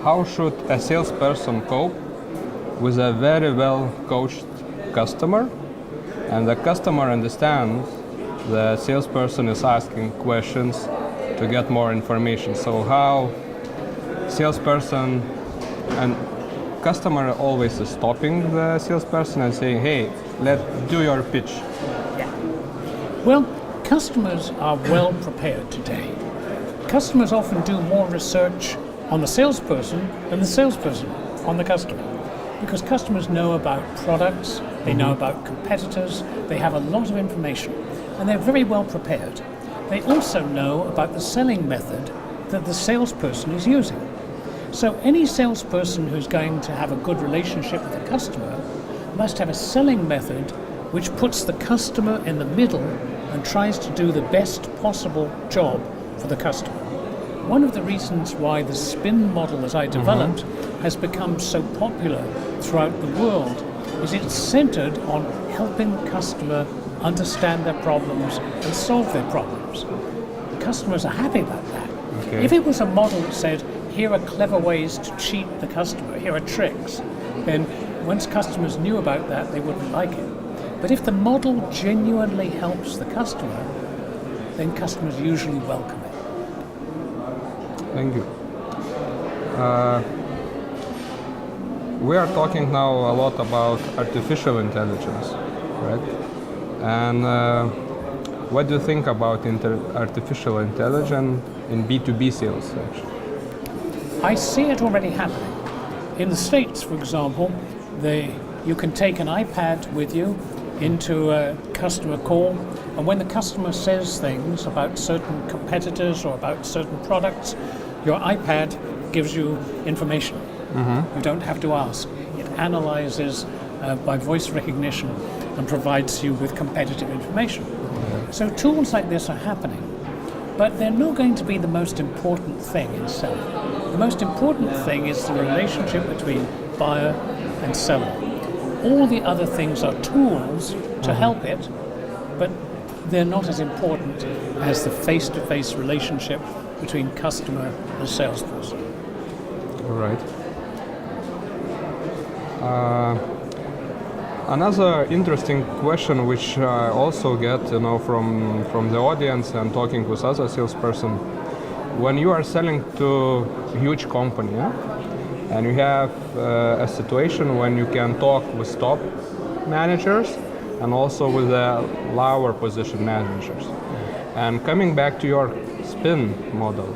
how should a salesperson cope with a very well coached customer, and the customer understands the salesperson is asking questions to get more information? So how salesperson and customer always is stopping the salesperson and saying, hey, let's do your pitch. Yeah. Well, customers are well prepared today. Customers often do more research on the salesperson than the salesperson on the customer, because customers know about products, they know about competitors, they have a lot of information, and they're very well prepared. They also know about the selling method that the salesperson is using. So any salesperson who's going to have a good relationship with the customer must have a selling method which puts the customer in the middle and tries to do the best possible job for the customer. One of the reasons why the spin model that I developed has become so popular throughout the world is it's centered on helping the customer understand their problems and solve their problems. Customers are happy about that. Okay. If it was a model that said, here are clever ways to cheat the customer, here are tricks, then once customers knew about that, they wouldn't like it. But if the model genuinely helps the customer, then customers usually welcome it. Thank you. We are talking now a lot about artificial intelligence, right? And what do you think about artificial intelligence in B2B sales, actually? I see it already happening. In the States, for example, you can take an iPad with you into a customer call, and when the customer says things about certain competitors or about certain products, your iPad gives you information. You don't have to ask. It analyzes by voice recognition and provides you with competitive information. So tools like this are happening, but they're not going to be the most important thing in selling. The most important thing is the relationship between buyer and seller. All the other things are tools to help it, but they're not as important as the face-to-face relationship between customer and salesperson. All right. Another interesting question, which I also get, from the audience and talking with other salesperson, when you are selling to a huge company, and you have a situation when you can talk with top managers and also with the lower position managers. And coming back to your spin model,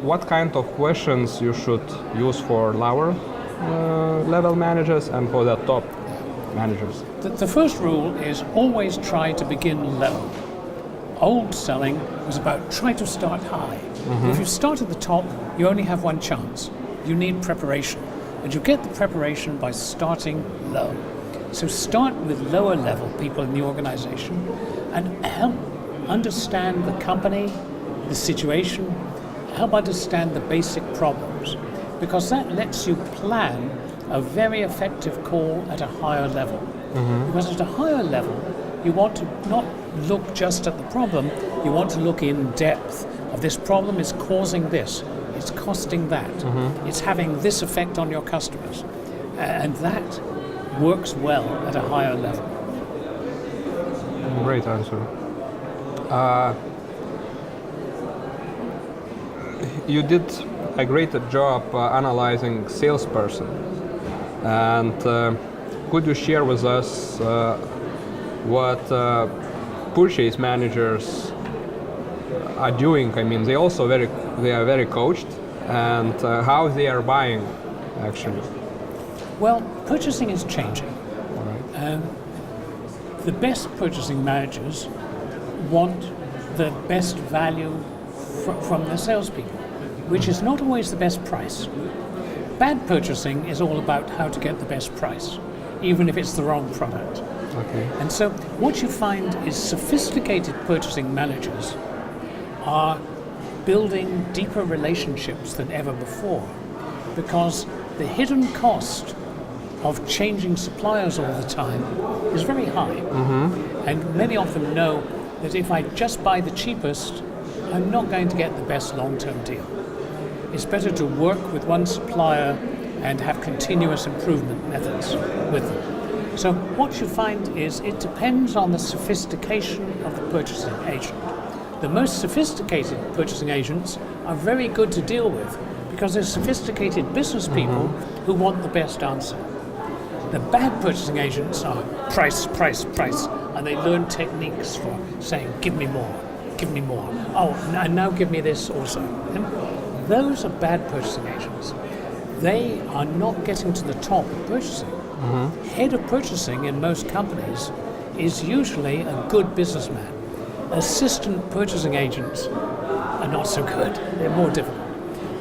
what kind of questions you should use for lower level managers and for the top managers? The first rule is always try to begin low. Old selling was about try to start high. If you start at the top, you only have one chance. You need preparation, and you get the preparation by starting low. So start with lower level people in the organization and help understand the company, the situation, help understand the basic problems, because that lets you plan a very effective call at a higher level. Because at a higher level, you want to not look just at the problem, you want to look in depth of this problem is causing this, it's costing that, it's having this effect on your customers. And that works well at a higher level. Great answer. You did a great job analyzing salesperson, and could you share with us what purchase managers are doing? I mean, they are very coached, and how they are buying, actually. Well, purchasing is changing. The best purchasing managers want the best value from their salespeople, which is not always the best price. Bad purchasing is all about how to get the best price, even if it's the wrong product. Okay. And so what you find is sophisticated purchasing managers are building deeper relationships than ever before, because the hidden cost of changing suppliers all the time is very high. And many of them know that if I just buy the cheapest, I'm not going to get the best long-term deal. it's better to work with one supplier and have continuous improvement methods with them. So what you find is it depends on the sophistication of the purchasing agent. The most sophisticated purchasing agents are very good to deal with because they're sophisticated business people who want the best answer. The bad purchasing agents are price, price, price, and they learn techniques for saying, give me more, give me more. Oh, and now give me this also. And those are bad purchasing agents. They are not getting to the top of purchasing. Head of purchasing in most companies is usually a good businessman. Assistant purchasing agents are not so good. They're more difficult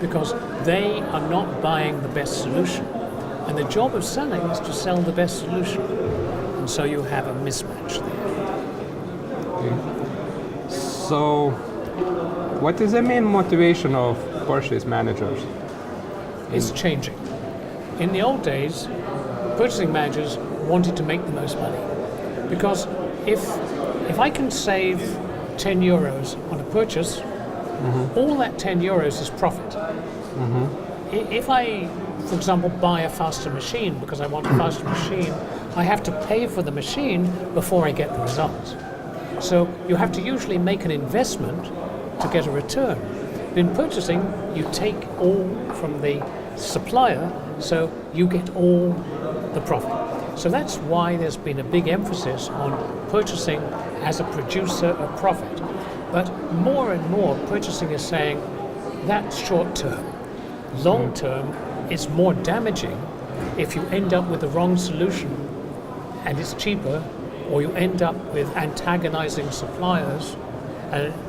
because they are not buying the best solution. And the job of selling is to sell the best solution. And so you have a mismatch there. Okay. So, what is the main motivation of purchase managers? It's changing. In the old days, purchasing managers wanted to make the most money. Because if I can save 10 euros on a purchase, all that 10 euros is profit. If I, for example, buy a faster machine because I want a faster machine, I have to pay for the machine before I get the results. So you have to usually make an investment to get a return. In purchasing, you take all from the supplier, so you get all the profit. So that's why there's been a big emphasis on purchasing as a producer of profit. But more and more, purchasing is saying that's short term. Long term, it's more damaging if you end up with the wrong solution and it's cheaper, or you end up with antagonizing suppliers,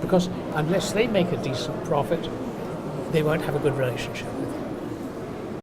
because unless they make a decent profit, they won't have a good relationship with you.